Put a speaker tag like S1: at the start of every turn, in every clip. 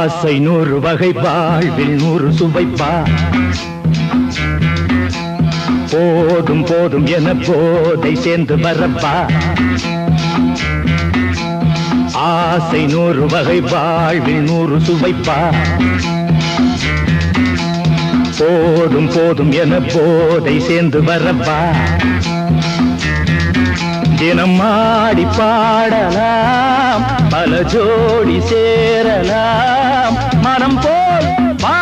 S1: ஆசை 100 வகை வாழ்வில் 100 சுவைப்பா போதும் போதும் என போதை சேர்ந்து வரப்பா ஆசை 100 வகை வாழ்வில் 100 சுவைப்பா போதும் போதும் என போதை சேர்ந்து வரப்பா தினம் ஆடி பாடலாம் பல ஜோடி சேரலாம் மனம் போல் வா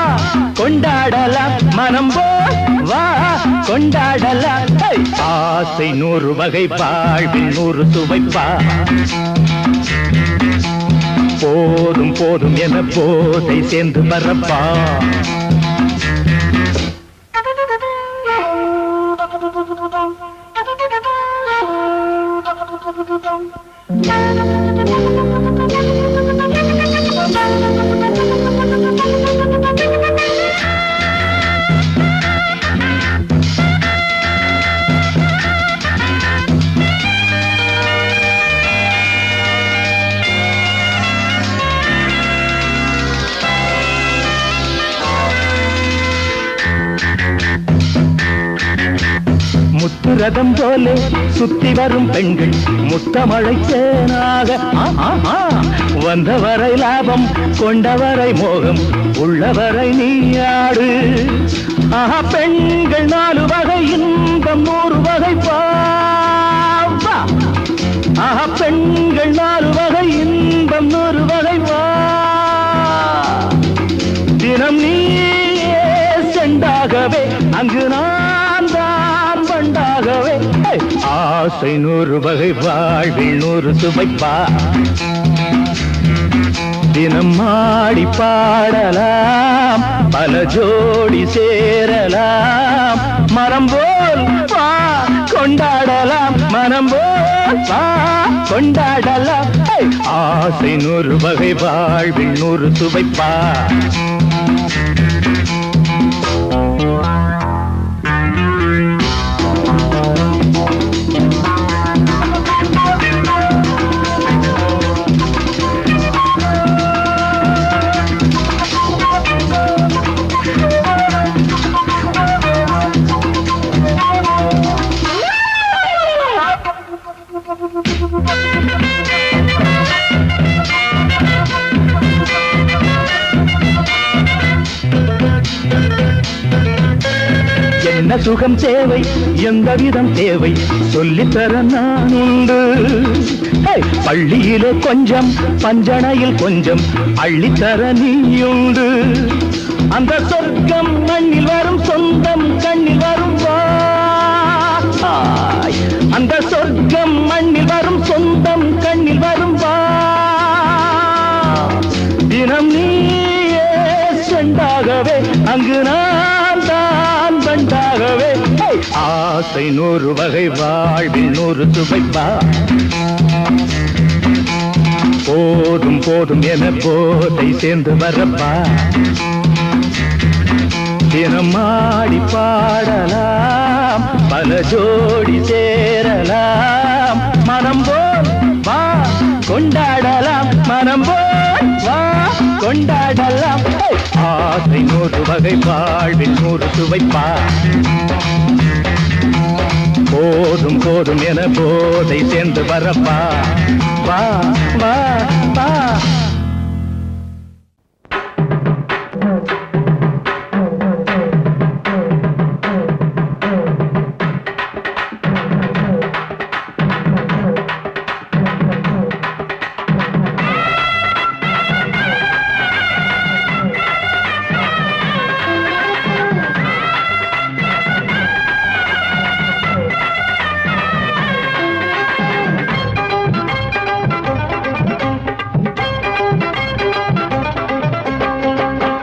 S1: கொண்டாடலாம் மனம் போல் வா கொண்டாடலாம் ஆசை 100 வகை வாழ்வில் 100 சுவைப்பா போதும் போதும் என போதை சேர்ந்து வரப்பா முத்துரதம் போலே சுத்தி வரும் பெண்கள் முத்தமழை தேனாக வந்தவரை லாபம் கொண்டவரை மோகம் உள்ளவரை நீயாடு பெண்கள் 4 வகை இன்பம் 100 வகை பாவா பெண்கள் 4 வகை இன்பம் 100 வகை வா தினம் நீயே செண்டாகவே அங்கு நான் தான் வண்டாகவே ஆசை 100 வகை வாழ்வில் 100 சுவைப்பா தினம் ஆடி பாடலாம் பல ஜோடி சேரலாம் மரம் போல் வா கொண்டாடலாம் மனம் போல் வா கொண்டாடலாம் ஆசை 100 வகை வாழ்வில் 100 சுவைப்பா என்ன சுகம் தேவை எந்த விதம் தேவை சொல்லித்தர நான் உண்டு பள்ளியிலே கொஞ்சம் பஞ்சனையில் கொஞ்சம் அள்ளித்தர நீயுண்டு அந்த சொர்க்கம் மண்ணில் வரும் சொந்தம் கண்ணில் வரும் அந்த சொர்க்கம் மண்ணில் வரும் சொந்தம் கண்ணில் வரும் தினம் நீயே செண்டாகவே அங்கு நான் தான் வண்டாகவே ஆசை 100 வகை வாழ்வில் 100 சுவைப்பா போதும் போதும் என போதை சேர்ந்து வரப்பா தினம் ஆடி பாடலாம் பல ஜோடி சேரலாம் மனம் போல் வா கொண்டாடலாம் மனம் போல் வா கொண்டாடலாம் ஆசை 100 வகை வாழ்வில் 100 சுவைப்பா போதும் போதும் என போதை சேர்ந்து வரப்பா வா வா வா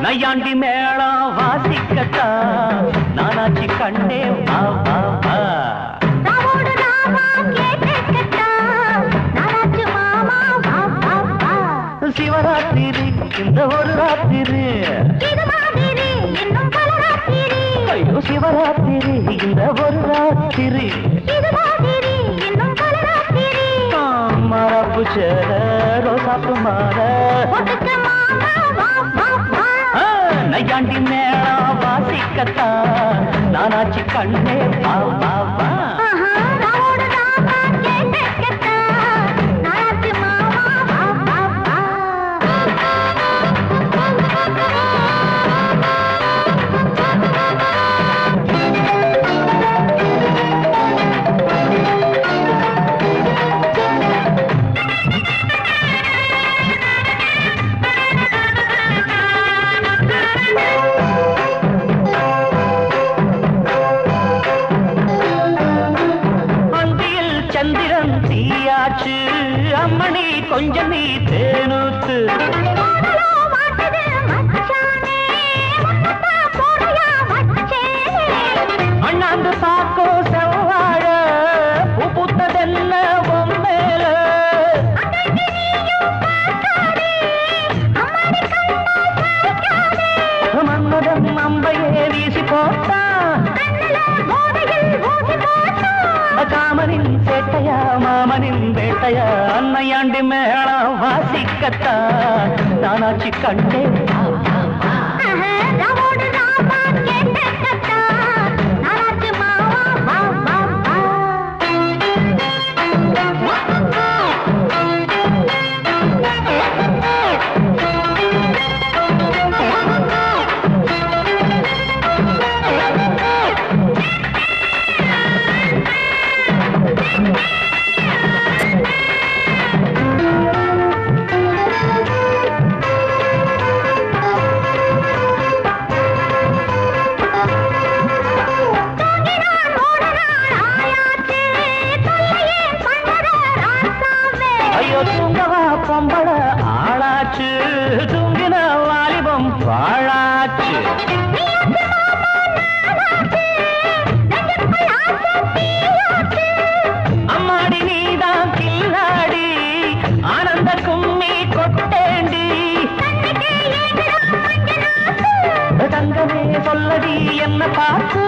S1: நையாண்டி மேளம் வாசிக்கத்தா நானாச்சி கண்ணே வா வா வா
S2: ராவோடு ராவா கேட்கத்தா நானாச்சி மாமா வா வா வா
S1: சிவராத்திரி இந்த ஒரு ராத்திரி
S2: இது மாதிரி இன்னும் பல ராத்திரி
S1: ஐயோ சிவராத்திரி இந்த ஒரு ராத்திரி
S2: இது மாதிரி இன்னும் பல ராத்திரி
S1: மரப்பு சேர ரோசாப்பு மாற
S2: ஒட்டுக்க மாமா வா
S1: நையாண்டி மேளம் வாசிக்கத்தான் நானாச்சு கண்ணே வா வா வா.
S2: ஆஹா, ராவோட ராமா கேட்கத்தான் நானாச்சு மாமா வா வா வா.
S1: அந்தியில் சந்திரன் தீயாச்சு அம்மணி கொஞ்சம் நீ தேனூத்து.
S2: போடலோ மாட்டுது மச்சானே, முன்னத்தான் போடையா வச்சேனே.
S1: அண்ணாந்து பாக்கோ செவ்வாழ பூ பூத்ததென்ன பொம்மேல.
S2: அங்கங்க நீயும் பார்க்காதே, அம்மாடி கண்ணா சாய்க்காதே.
S1: மன்மதன் அம்பையே வீசி போட்டான்
S2: கண்ணுல போதையில் ஊசி போட்டா.
S1: காமனின் சேட்டையா மாமனின் வேட்டையா அன்னையாண்டி மேளம் வாசிக்கத்தான் நானாச்சு கண்டே வா வா வா.
S2: ஆஹா, ராவோட ராமா கேட்கத்தான் நானாச்சு மாமா வா வா வா. தூங்கினான் ஒரு நாள் ஆயாச்சு, தொல்லையே பண்ணத ராசாவே.
S1: ஐயோ தூங்கவா பொம்பள ஆளாச்சு தூங்கின வாலிபம் வாழாச்சு.
S2: நீயாச்சு மாமா நானாச்சு, நெஞ்சுக்குள் ஆசை தீயாச்சு.
S1: அம்மாடி நீதான் கில்லாடி ஆனந்த கும்மி கொட்டேண்டி.
S2: கண்ணுக்கே ஏங்குதா மஞ்ச நாக்கு,
S1: தங்கமே சொல்லடி என்ன பார்த்து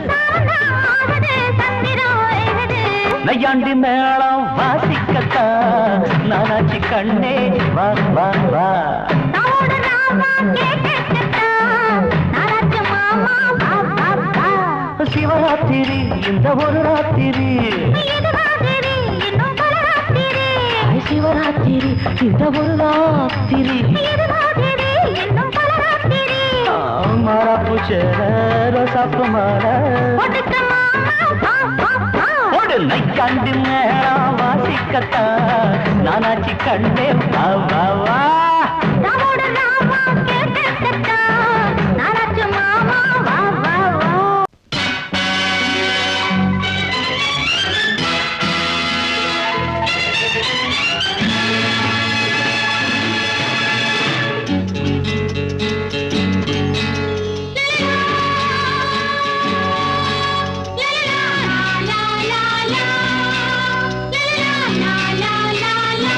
S2: சாரதா ஆகுது சந்திரம் ஏகுது.
S1: நையாண்டி மேளம் வாசிக்கத்தான் நானாச்சு கண்ணே வா வா வா.
S2: ராவோட ராமா கேட்கத்தான் நானாச்சு மாமா வா வா வா.
S1: சிவராத்திரி இந்த ஒரு ராத்திரி
S2: இது மாதிரி இன்னும் பல ராத்திரி,
S1: சிவராத்திரி இந்த ஒரு ராத்திரி.
S2: இது மாதிரி இன்னும் பல ராத்திரி.
S1: மாறாப்பு சேர ரோசாப்பு மாற
S2: ஒடுக்க மாமா வா வா வா.
S1: ஒரு நையாண்டி மேளம் வாசிக்கத்தான் நானாச்சு கண்ணே வா வா வா.
S2: ராவோட ராமா கேட்கத்தான் நானாச்சு மாமா வா வா வா.
S3: La la la la la la la la la la la la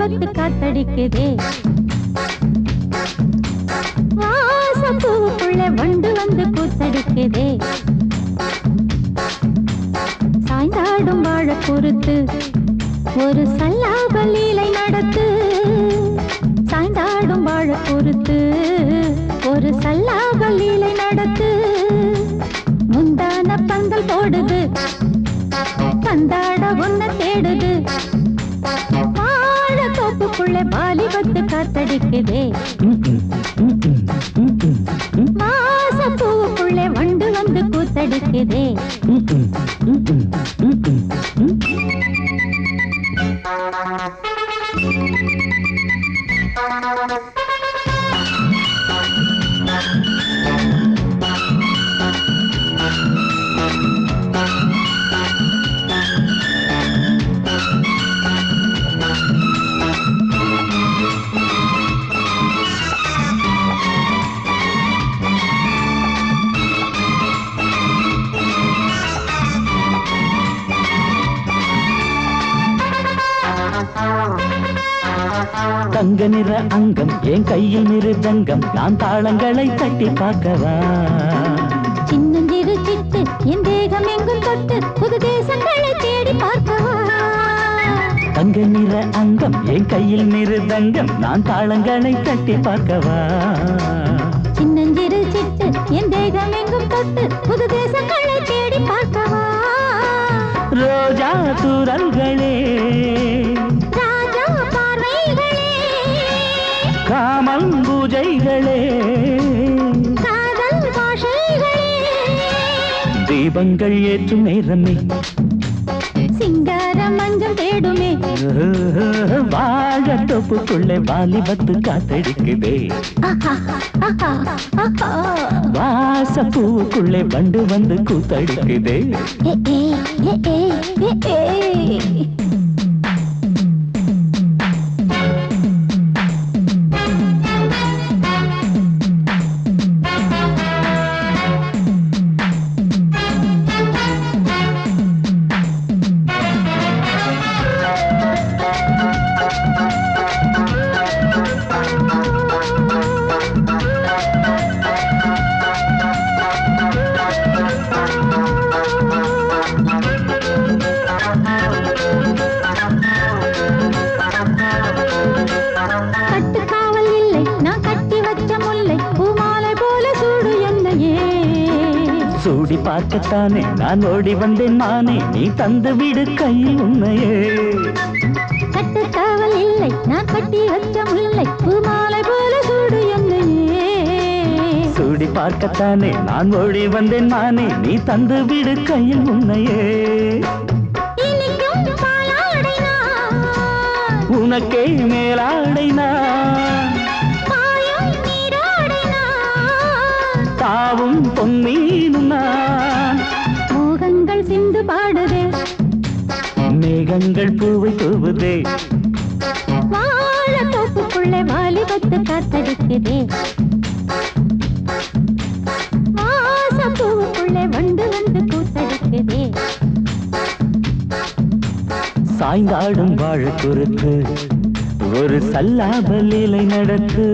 S2: வாலிபத்து காத்தடிக்குதே வாசப்பூவுக்குள்ள வண்டு வந்து கூத்தடிக்குதே சாய்ந்தாடும் வாழ பொறுத்து ஒரு சல்லாப லீலை நடத்து சாய்ந்தாடும் வாழ பொறுத்து ஒரு சல்லாப லீலை நடத்து முந்தான பந்தல் போடுது பந்தாட ஒன்ன தேடுது வாழ தோப்புக்குள்ள வாலிபத்து காத்தடிக்குதே வாசப்பூவுக்குள்ள வண்டு வந்து கூத்தடிக்குதே
S1: தங்க நிற அங்கம் என் கையில் மிருதங்கம் நான் தாளங்களை தட்டி பார்க்கவா
S2: சின்னஞ்சிறு சிட்டு என் தேகம் எங்கும் தொட்டு புது தேசங்களை தேடி பார்க்கவா
S1: தங்க நிற அங்கம் என் கையில் மிருதங்கம் நான் தாளங்களை தட்டி பார்க்கவா
S2: சின்னஞ்சிறு சிட்டு என் தேகம் எங்கும் தொட்டு புது தேசங்களை தேடி பார்க்கவா
S1: ரோஜா தூரல்களே
S2: ராஜா பார்வைகளே
S1: காமல் பூஜைகளே
S2: காதல் பாஷைகளே
S1: தீபங்கள் ஏற்றும் நேரமே
S2: சிங்கார மஞ்சள் தேடுமே
S1: வாழ தொப்புக்குள்ளே வாலிபத்து காத்தடிக்குதே வாசப்பூவுக்குள்ளே வண்டு வந்து கூத்தடிக்குதே
S2: கட்டுக்காவல் இல்லை நான் கட்டி வச்ச முல்லை பூமாலை போல சூடு என்னையே
S1: சூடி பார்க்கத்தானே நான் ஓடி வந்தேன் மானே நீ தந்து விடு கையில் உன்னையே
S2: கட்டுக்காவல் இல்லை நான் கட்டி வச்ச முல்லை பூமாலை போல சூடு என்னையே
S1: சூடி பார்க்கத்தானே நான் ஓடி வந்தேன் மானே நீ தந்து விடு கையில் உன்னையே
S2: இனிக்கும் பாலாடை நான்
S1: உனக்கே மேலாடை நான்
S2: பாயும் நீராடை நான்
S1: தாவும் பொன்மீனும் நான்
S2: மோகங்கள் சிந்து பாடுதே
S1: மேகங்கள் பூவை தூவுதே
S2: வாழ தோப்புக்குள்ளே வாலிபத்து காத்தடிக்குதே வாசப்பூவுக்குள்ளே வண்டு வந்து கூத்தடிக்குதே
S1: சாய்ந்தாடும் வாழ குறுக்கு ஒரு சல்லாப லீலை நடத்து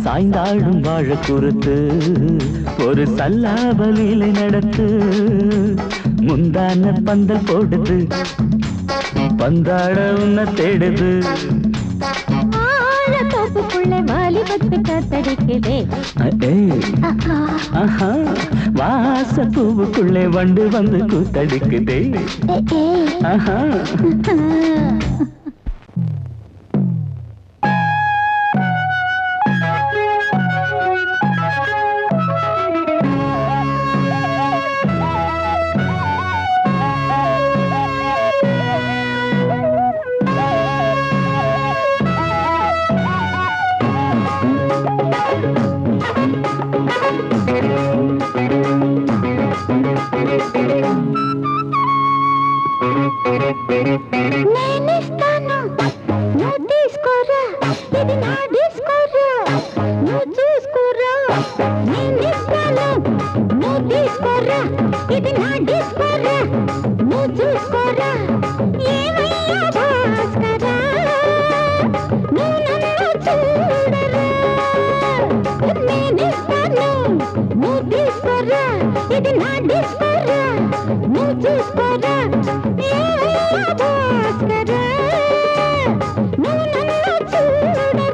S1: சாய்ந்தாடும் வாழ குறுத்து ஒரு சல்லாப லீலை நடத்து முந்தான பந்தல் போடுது பந்தாட உன்ன தேடுது
S2: வாழ தோப்புக்குள்ளே வாலிபத்து காத்தடிக்குதே
S1: ஆஹா வாசப்பூவுக்குள்ளே வண்டு வந்து கூத்தடிக்குதே ஆஹா
S2: నేనిస్తాను నువ్వు తీసుకోరా ఇది నా డిస్కోరా నువ్వు చూసుకోరా నేనిస్తాను నువ్వు తీసుకోరా ఇది నా డిస్కోరా నువ్వు చూసుకోరా ఏమయ్యా భాస్కరా తీసుకోరా ఇది నా డిస్కోరా నువ్వు చూసుకోరా భాస్కరా నువ్వు నన్ను చూడరా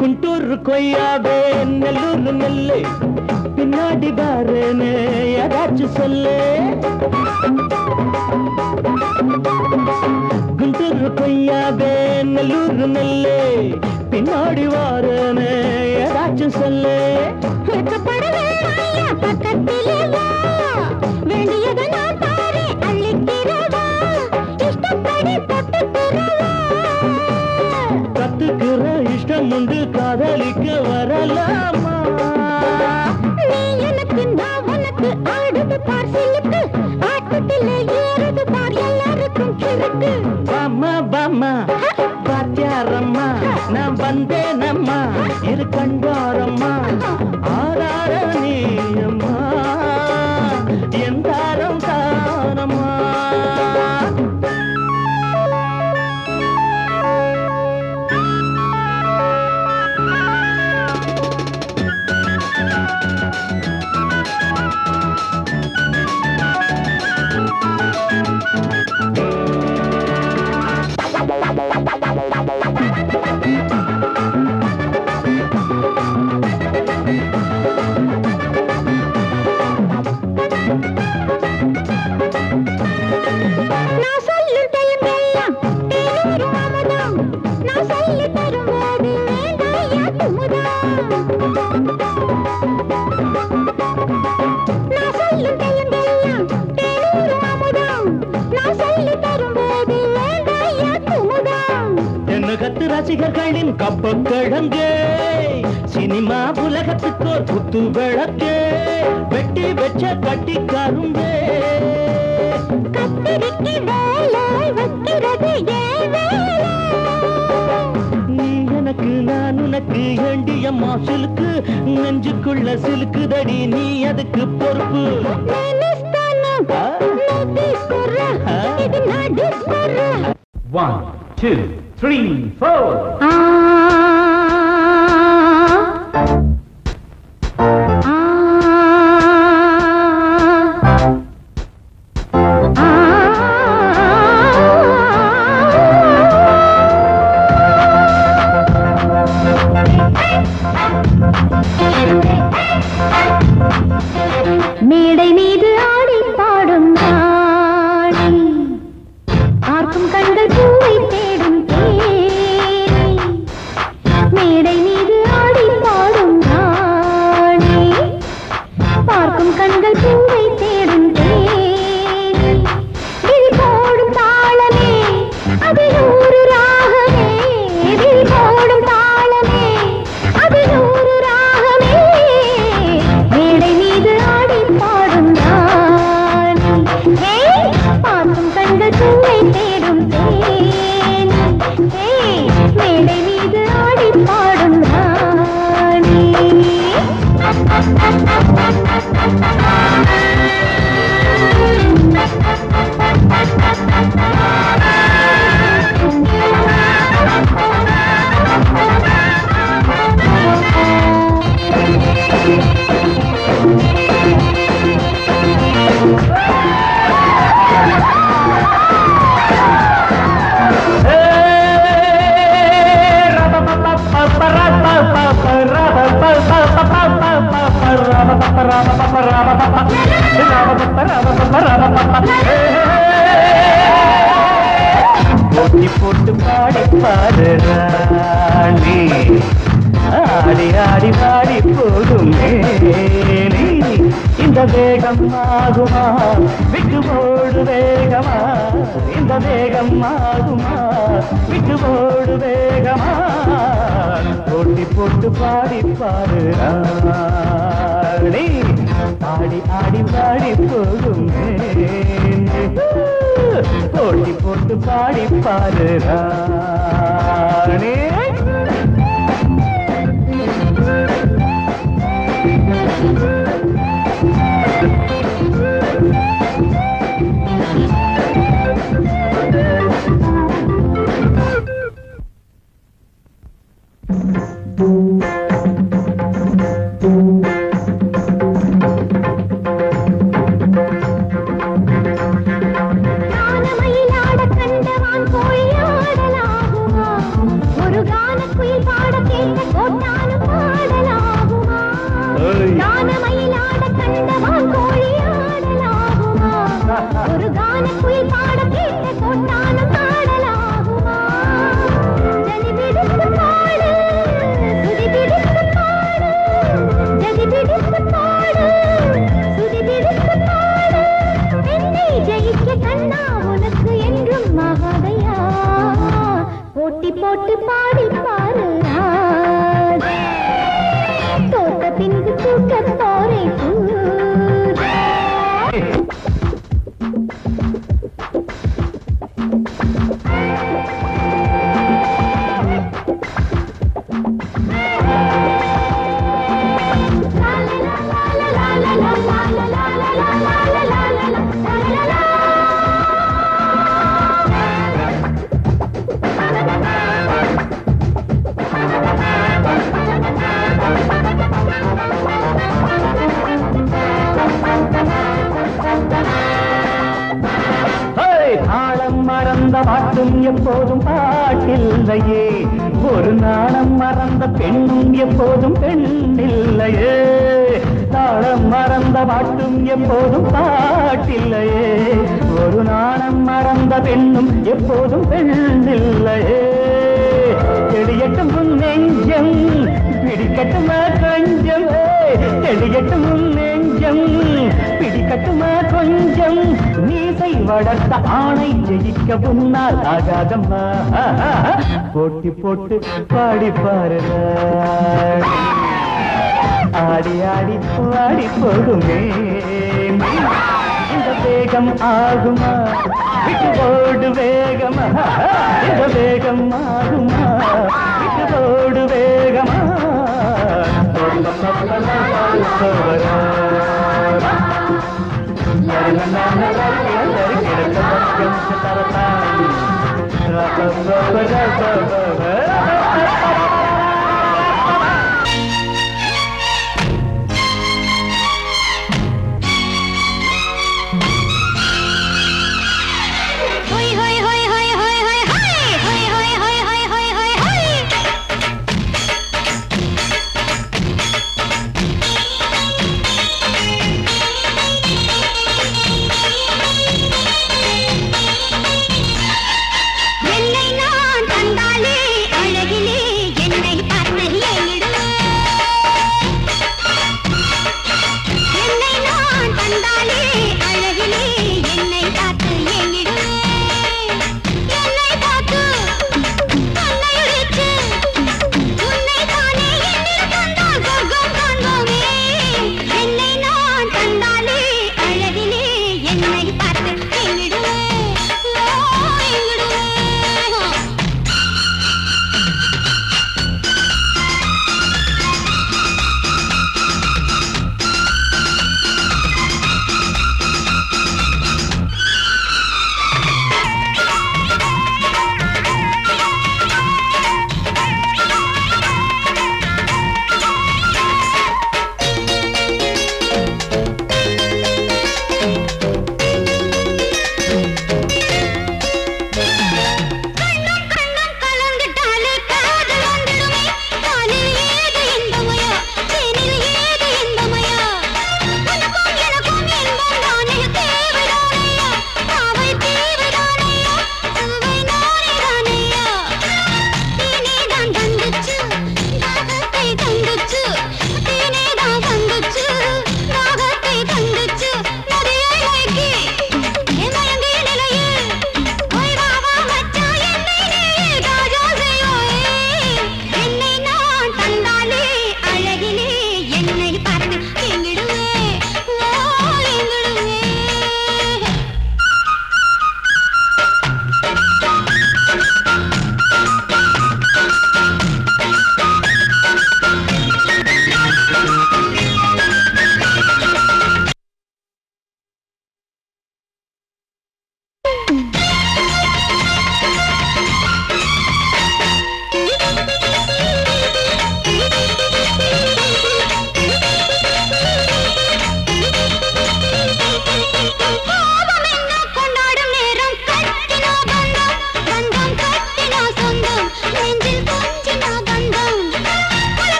S1: குண்டூர் கொய்யாவே நெல்லூர் நெல்லை பின்னாடி பாருன்னு ஏதாச்சும் சொல்லு குண்டூர் கொய்யாவே நெல்லூர் நெல்லை பின்னாடி வாருன்னு ஏதாச்சும் சொல்லு
S2: பக்கத்திலே வா வேண்டியதை நான் தாரே அள்ளிக்கிறவா இஷ்டப்படி தொட்டுக்கிறவா
S1: கத்துக்கிற இஷ்டம் உண்டு காதலிக்க வரலாமா
S2: நீ எனக்கு நான் உனக்கு ஆடுது பார் சிலுக்கு ஆட்டத்திலே ஏறுது பார் எல்லாருக்கும் கிறுக்கு
S1: பாமா பாமா பாத்தியாரம்மா நான் வந்தேனம்மா இரு கண்டாரம்மா ஆரார நீ அம்மா எந்தாரம் தானம்மா
S2: நான் சொல்லும் டைமெல்லாம் தேனூரும் அமுதம் நான் சொல்லி தரும்போது வேண்டாயா குமுதம் நான் சொல்லும் டைமெல்லாம் தேனூரும் அமுதம் நான் சொல்லி தரும்போது வேண்டாயா குமுதம்
S1: என்ன கத்து ரசிகர்களின் கப்ப கிழங்கே சினிமா உலகத்துக்கோர் குத்து விளக்கே வெட்டி வச்ச கட்டி கரும்பே
S2: கத்திரிக்கு வேலை வைக்கிறது ஏன் வேலை
S1: நீ எனக்கு நான் உனக்கு ஏண்டியம்மா சிலுக்கு நெஞ்சுக்குள்ள சிலுக்குதடி நீ அதுக்கு பொறுப்பு
S2: నేనిస్తాను నువ్వు తీసుకోరా ఇది నా డిస్కోరా
S1: 1 2 3 4
S2: மேடை மீது ஆடி பாடும் ராணி பார்க்கும் கண்கள் பூவை தேடும் தேனி மேடை மீது ஆடி பாடும் ராணி பார்க்கும் கண்கள் பூவை தேடும் தேனி விழி போடும் தாளமே அது நூறு ராகமே விழி போடும் தாளமே அது நூறு ராகமே மேடை மீது ஆடி பாடும் ராணி பார்க்கும் கண்கள் பூவை தேடும் தேனி மேடை மீது ஆடி பாடும் ராணி
S1: போட்டி போட்டு பாடி பாடு ராணி ஆடி ஆடி பாடி போடும் மேனி இந்த வேகம் ஆகுமா விட்டு போடு வேகமா இந்த வேகம் ஆகுமா விட்டு போடு வேகமா போட்டி போட்டு பாடி பாடு ராணி ஆடி ஆடி பாடி போகும் போட்டி போட்டு பாடி பாரு ராணி.
S2: கானமயிலாட கண்டவான் கோழியாடலாகுமா? ஒரு கானக்குயில் பாட கேட்ட கோட்டானும் பாடலாகுமா? கானமயிலாட கண்டவான் கோழியாடலாகுமா? ஒரு கானக்குயில் பாட கேட்ட கோட்டானும் பாடலாகுமா? ஜதி பிடித்து பாடு, சுதி பிடித்து பாடு, ஜதி பிடித்து பாடு, சுதி பிடித்து பாடு. என்னை ஜெயிக்க கண்ணா உனக்கு என்றும் மகாதையா, போட்டி போட்டு பாடி பாரு ராஜா. தோத்த பின்பு தூக்க போரே பூஜா.
S1: தாளம் மறந்த பாட்டும் எப்போதும் பாட்டில்லையே, ஒரு நாணம் மறந்த பெண்ணும் எப்போதும் பெண்ணில்லையே. தாளம் மறந்த பாட்டும் எப்போதும் பாட்டில்லையே, ஒரு நாணம் மறந்த பெண்ணும் எப்போதும் பெண்ணில்லையே. தெளியட்டும் உன் நெஞ்சம் பிடிக்கட்டுமா கொஞ்சம், தெளியட்டும் உன் நெஞ்சம் பிடிக்கட்டுமா கொஞ்சம். நீசை வளர்த்த ஆணை ஜெயிக்க முன்னால் ஆகாதம்மா, போட்டி போட்டு பாடி பாரு. ஆடி ஆடி பாடி போகுமே இந்த வேகம் ஆகுமா, விட்டு போடு வேகமா, இந்த வேகம் ஆகுமா, விட்டு போடு வேகமா.
S2: என்னை நான் தந்தாலே அழகிலே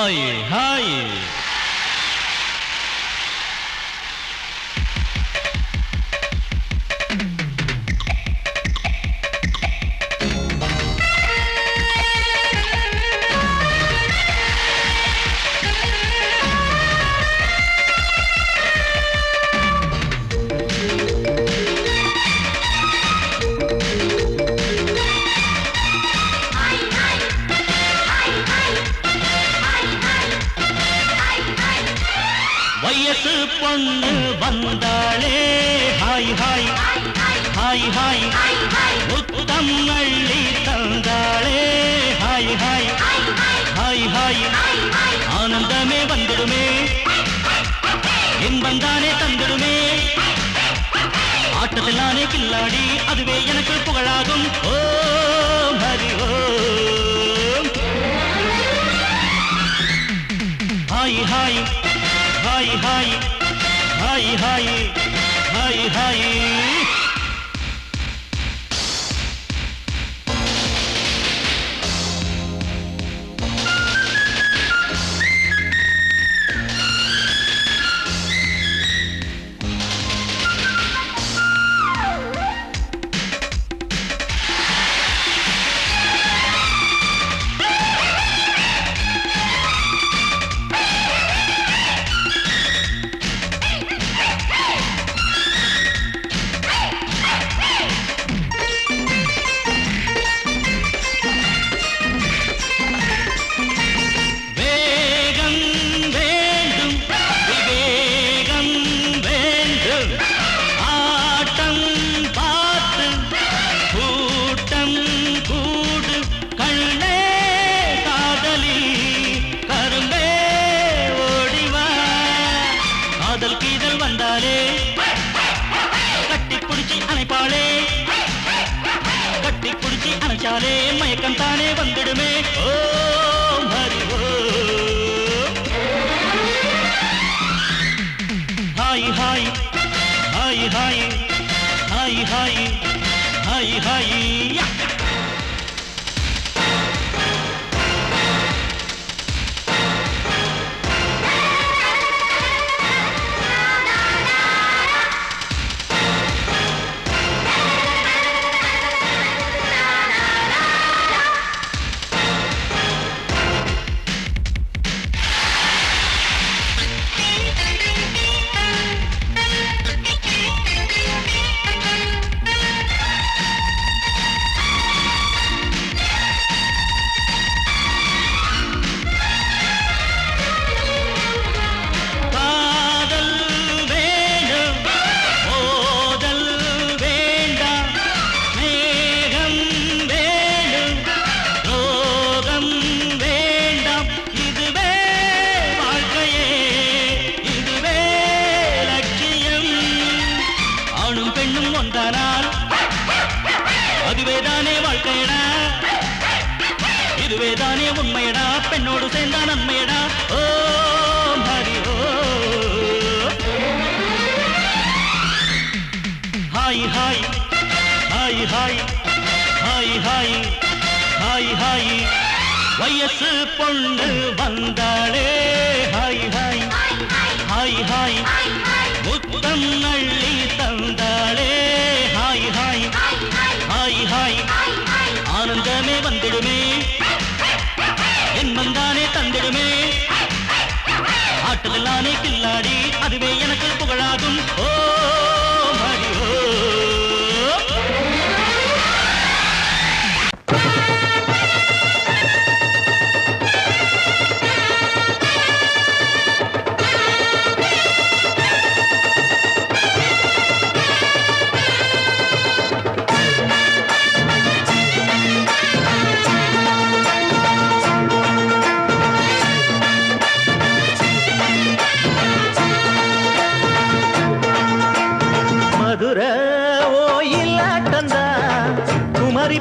S3: ஹாய் ஹாய் வயசு பொண்ணு வந்தாளே ஹாய் ஹாய் ஹாய் ஹாய் முத்தம் அள்ளி தந்தாளே ஹாய் ஹாய் ஹாய் ஹாய் ஆனந்தமே வந்துடுமே இன்பந்தானே தந்துடுமே ஆட்டத்தில் நானே கில்லாடி அதுவே எனக்கு புகழாகும் ஓ Hari Om hi hi hi hi hi hi hi hi அணைச்சாலே மயக்கம் தானே வந்துடுமே ஓ Hari Om hi hi hi hi hi hi hi hi இதுவேதானே உண்மையடா பெண்ணோடு சேர்ந்தா நன்மையடா ஓ ஹரி ஓ hi hi hi hi hi hi hi hi வயசு பொண்ணு வந்தாளே ஹாய் ஹாய் ஹாய் ஹாய் முத்தம் அள்ளி தந்தாளே ஹாய் ஹாய் ஹாய் ஹாய் ஆனந்தமே வந்துடுமே என்மந்தானே தந்திடுமே ஆட்டத்தில் நானே கில்லாடி அதுவே எனக்கு புகழாகும் ஓ ஹரி ஓ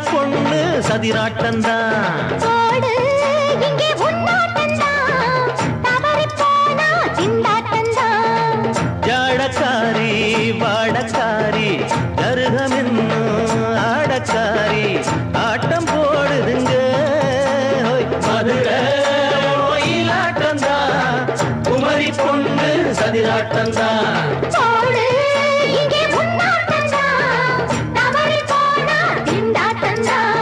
S3: பொண்ணு சதிராட்டந்தா
S2: இங்கே உன்னாட்டந்தா தவறி போனா சிந்தாட்டந்தா
S1: ஜாடக்காரி வாடக்காரி கருகமென்னு ஆடக்காரி ஆட்டம் போடுதுங்க மதுரை கோயிலாட்ட
S3: திண்டாட்டம்தான்.
S2: போடு இங்கே முன்னாட்டம்தான், தவறி போனா திண்டாட்டம்தான்.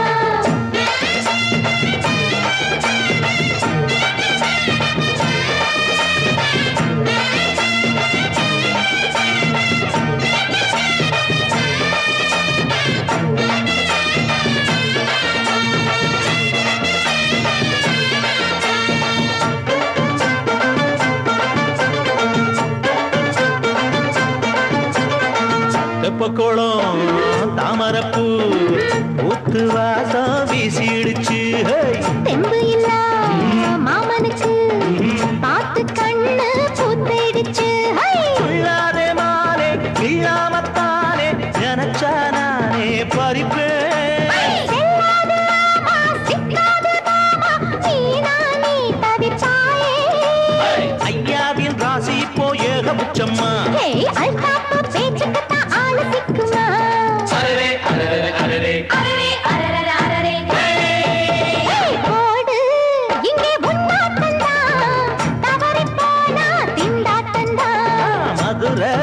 S3: தெப்பக்குளம் தாமரப்பூ ஊத்து வாசம் வீசிடுச்சு.
S2: தெம்பு இல்ல மாமனுக்கு பார்த்து கண்ணு பூத்திடுச்சு.
S3: உள்ளாதே மானே இல்லாமத்தானே நினைச்சா நானே பறிப்பேன்.
S2: செல்லாது மாமா, சிக்காது மாமா, நீ தவிப்பாயே.
S3: ஐயாவின் ராசி இப்போ ஏகபட்சம்மா.
S2: ஏய், அல்தாப்பு பேச்சுக்குத்தான் ஆளு சிக்குமா.
S3: அரரே அரரே அரரே
S2: அரரே, அரரர, அரரே. ஏய், போடு இங்கே முன்னாட்டம்தான், தவறி போனா திண்டாட்டம்தான்.
S3: மதுரை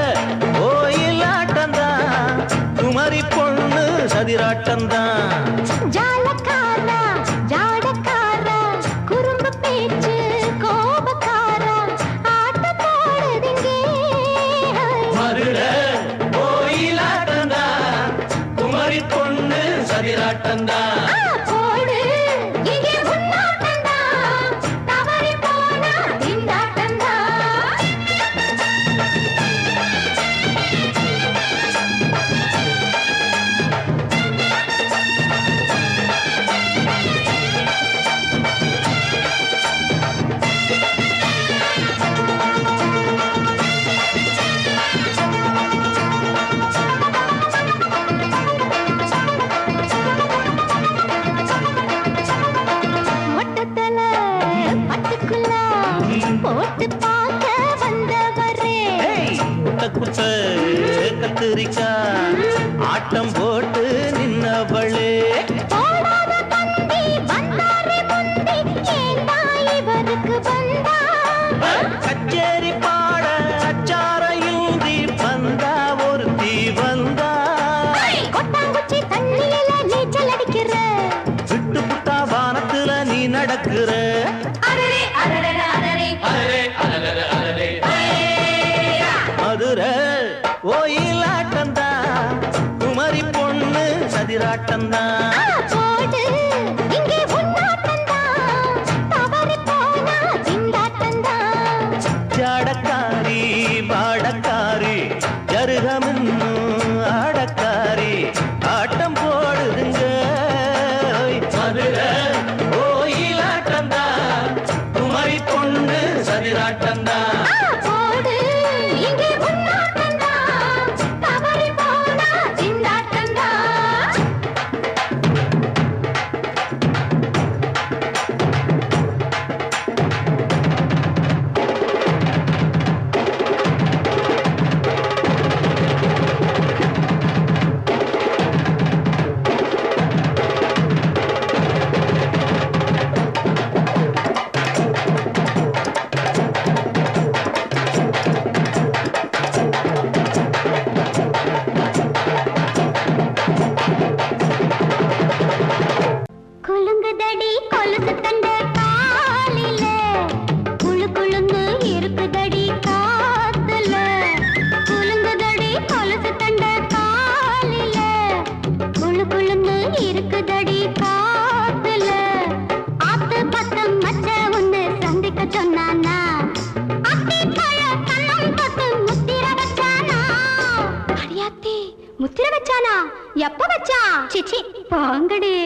S3: கோயிலாட்டம்தான், குமரி பொண்ணு சதிராட்டம்தான்.
S2: ஜாலக்காரா, ஜாடக்காரா, குறும்பு பேச்சு கோபக்காரா, ஆட்டம் போடுதிங்கே.
S3: மதுரை கோயிலாட்டம்தான், குமரி பொண்ணு சதிராட்டம்தான்.
S2: போடு இங்கே முன்னாட்டம்தான், தவறி போனா திண்டாட்டம்தான். மொட்டத்தல பட்டுக்குள்ள போட்டு பார்க்க வந்தவரே.
S3: குட்ட குட்ட கத்திரிக்கா ஆட்டம் போட்டு நின்னவளே.
S2: போடாத தந்தி வந்தாரே முந்தி, ஏண்டா இவருக்கு வந்தா.
S3: கச்சேரி பாட அச்சார இந்தி வந்தா ஒருத்தி வந்தா.
S2: கொட்டாங்குச்சி தண்ணியில நீச்சல் அடிக்கிற.
S3: விட்டு புட்டா வானத்துல நீ நடக்கிற.
S2: அரரே, அரரர, அரரே.
S3: அரரே அரரே அரரே மதுரை கோயிலாட்டம்தான், குமரி பொண்ணு சதிராட்டம்தான்.
S2: போடு இங்கே முன்னாட்டம்தான், தவறி போனா திண்டாட்டம்தான்.
S3: ஜாடக்காரி பாடக்காரி ஜருகமின்னு ஆடக்காரி ஆட்டம் போடுதுங்க. மதுரை கோயிலாட்டம்தான், குமரி பொண்ணு சதிராட்டம்தான்.
S2: போடு இங்கே முன்னாட்டம்தான், தவறி போனா திண்டாட்டம்தான். குலுங்குதடி கொலுசு தண்ட காலில, குளு குளுன்னு இருக்குதடி காத்துல. குலுங்குதடி கொலுசு தண்ட காலில, குளு குளுன்னு இருக்குதடி காத்துல. ஆத்து பத்தம் மச்ச ஒண்ணு சந்திக்க சொன்னானா, அத்தி பழ கண்ணம் தொட்டு முத்திர வச்சானா. அடியாத்தி, முத்திர வச்சானா? எப்ப வச்சா? சிச்சி பாங்கடி.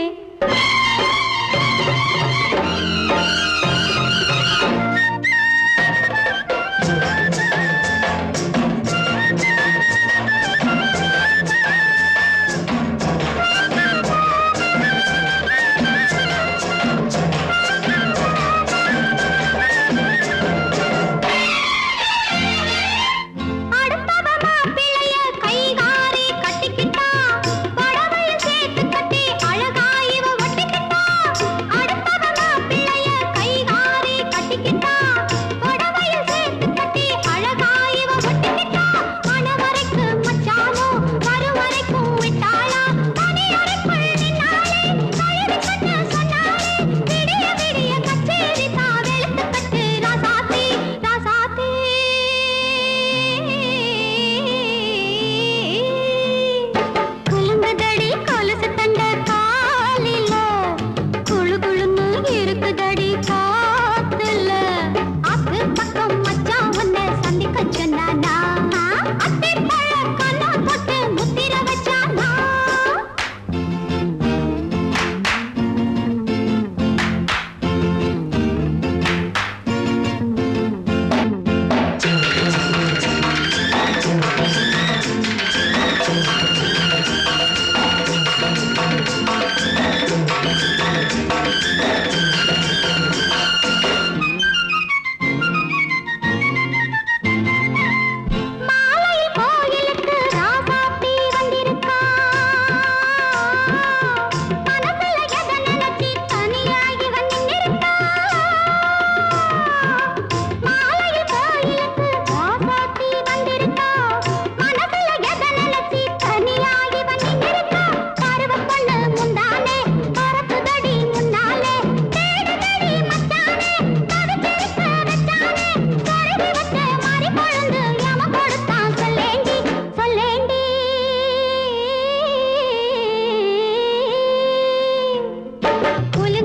S2: அடுத்தவ மாப்பிள்ளைய கைகாரி கட்டிக்கிட்டா, புடவையும் சேர்த்து கட்டி அழகாய்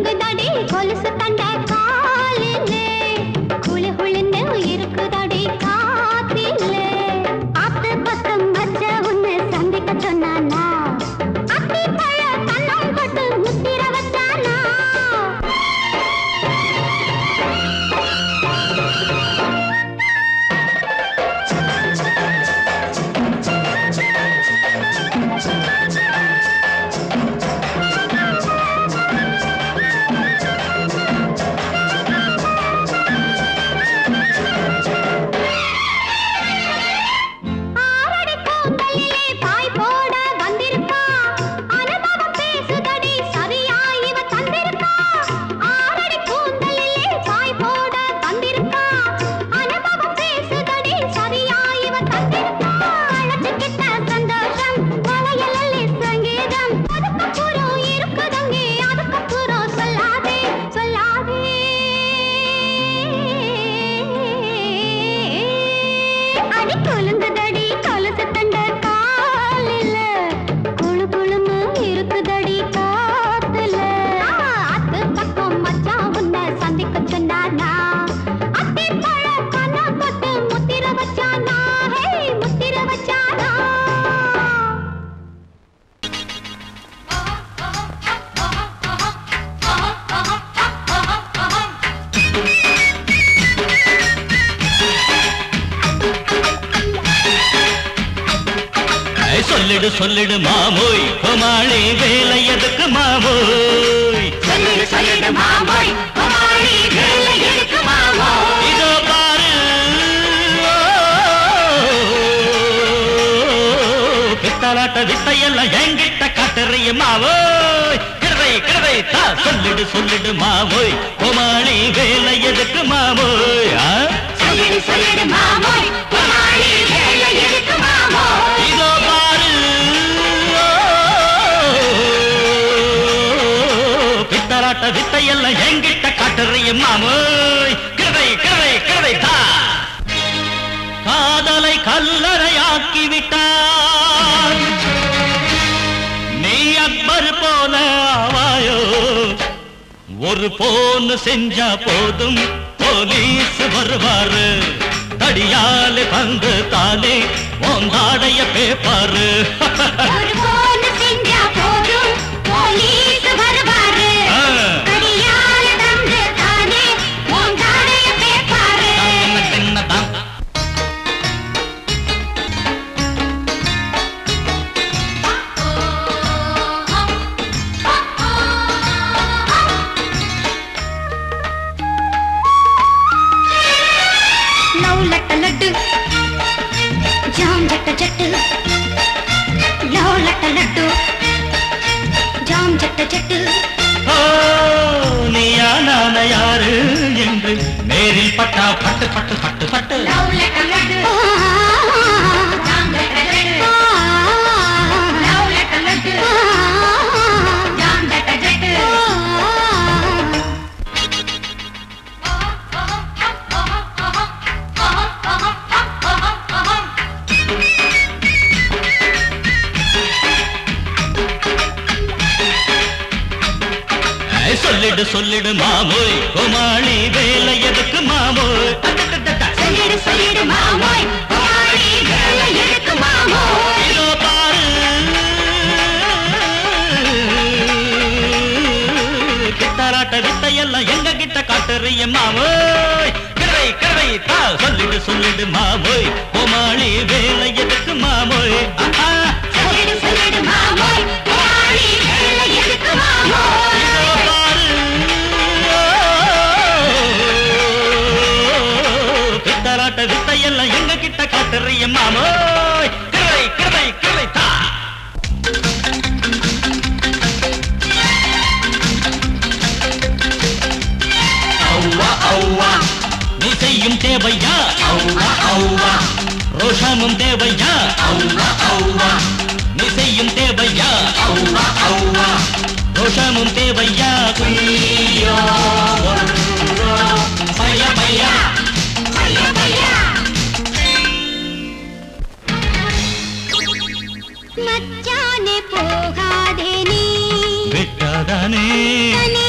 S2: குலுங்குதடி கொலுசு தண்ட காலிலே குளு குளுன்னு இருக்குதடி காத்திலே ஆத்து பக்கம் வச்ச உன்னை சந்திக்க சொன்னானா அத்தி பழ கண்ணம் பட்டு முத்திர வச்சானா ஆரடி கூந்தலிலே பாய் போட வந்திருக்கா அனுபவம் பேசுதடி சரியா இவ தந்திருக்கா ஆரடி கூந்தலிலே பாய் போட வந்திருக்கா அனுபவம் பேசுதடி சரியா இவ தந்திருக்கா அழைச்சுக்கிட்ட சந்தோஷம் வளையலல்லி சங்கீதம் அதுக்கப்புறம் இருக்குதங்கே அதுக்கப்புறம் சொல்லாதே சொல்லாதே அடி கொலுங்குதடி கொலுசு தண்ட காலில குளு குளுன்னு இருக்குதடி காத்துல அத்து பக்கம் மச்சான் உன்னை சந்திக்க சொன்னானா அத்தி பழ கண்ணா பட்டு முத்திர வச்சானா ஹே முத்திர வச்சானா
S3: சொல்லிடு சொல்லிடு மாமோய் கோமாளி வேலை எதுக்கு மாமோய்
S2: சொல்லிடு சொல்லிடு மாமோய் கோமாளி வேலை எதுக்கு மாமோய்
S3: இதோ பாரு பித்தலாட்ட வித்தையெல்லாம் என்கிட்ட காட்டுறிய மாவோய் கிழவை கிழவை தா சொல்லிடு சொல்லிடு மாமோய் கோமாளி வேலை எதுக்கு மாமோய்
S2: சொல்லிடு சொல்லிடு மாமோய் கோமாளி வேலை எதுக்கு மாமோய்
S3: இதோ பாரு பித்தலாட்ட வித்தையெல்லாம் என்கிட்ட காட்டுறிய மாமோய் கிழவை கிழவை கிழவை தா காதலை கல்லறையாக்கி விட்டான் நீ அக்பர் போல ஆவாயோ ஒரு போன் செஞ்சா போதும் போலீஸ் வருவாரு தடியாலே வந்து தானே ஓந்தாடைய பேப்பாரு
S2: ஒரு போன் செஞ்சா போதும் போலீஸ் வருவாரு கடியால தந்து தானே ஓந்தாடைய பேப்பாரு லவ் லட்ட லட்டு ஜாம் ஜட்ட ஜட்டு லவ் லட்ட லட்டு ஜாம் ஜட்ட ஜட்டு
S3: ஓ நீயா நான யாரு என்று நேரில் பட்டா பட்டு பட்டு பட்டு பட்டு
S2: லவ் லட்ட லட்டு ஜாம் ஜட்ட ஜட்டு லவ் லட்ட லட்டு ஜாம் ஜட்ட ஜட்டு
S3: சொல்லிடு சொல்லிடு மாமோய் கோமாளி வேலை எதுக்கு மாமோய்
S2: சொல்லிடு சொல்லிடு மாமோய் கோமாளி வேலை எதுக்கு மாமோய்
S3: இதோ பாரு பித்தலாட்ட வித்தையெல்லாம் எங்க கிட்ட காட்டுறிய மாமோய் கிழவை கிழவை தா சொல்லிடு சொல்லிடு மாமோய் கோமாளி வேலை எதுக்கு மாமோய்
S2: சொல்லிடு சொல்லிடு மாமோய் கோமாளி வேலை எதுக்கு மாமோய்
S3: இதோ பாரு பித்தலாட்ட வித்தையெல்லாம் எங்க கிட்ட காட்டுறிய மாமோய் கிழவை கிழவை கிழவை தா ஔவா ஔவா நீ செய்யும் தேவையா ஔவா ஔவா ரோஷமும் தேவையா ஔவா ஔவா நீ செய்யும் தேவையா ஔவா ஔவா ரோஷமும் தேவையா குய்யோ பையா பையா
S2: பையா பையா மச்சானே போகாதே நீ
S3: விட்டாதானே
S2: தனி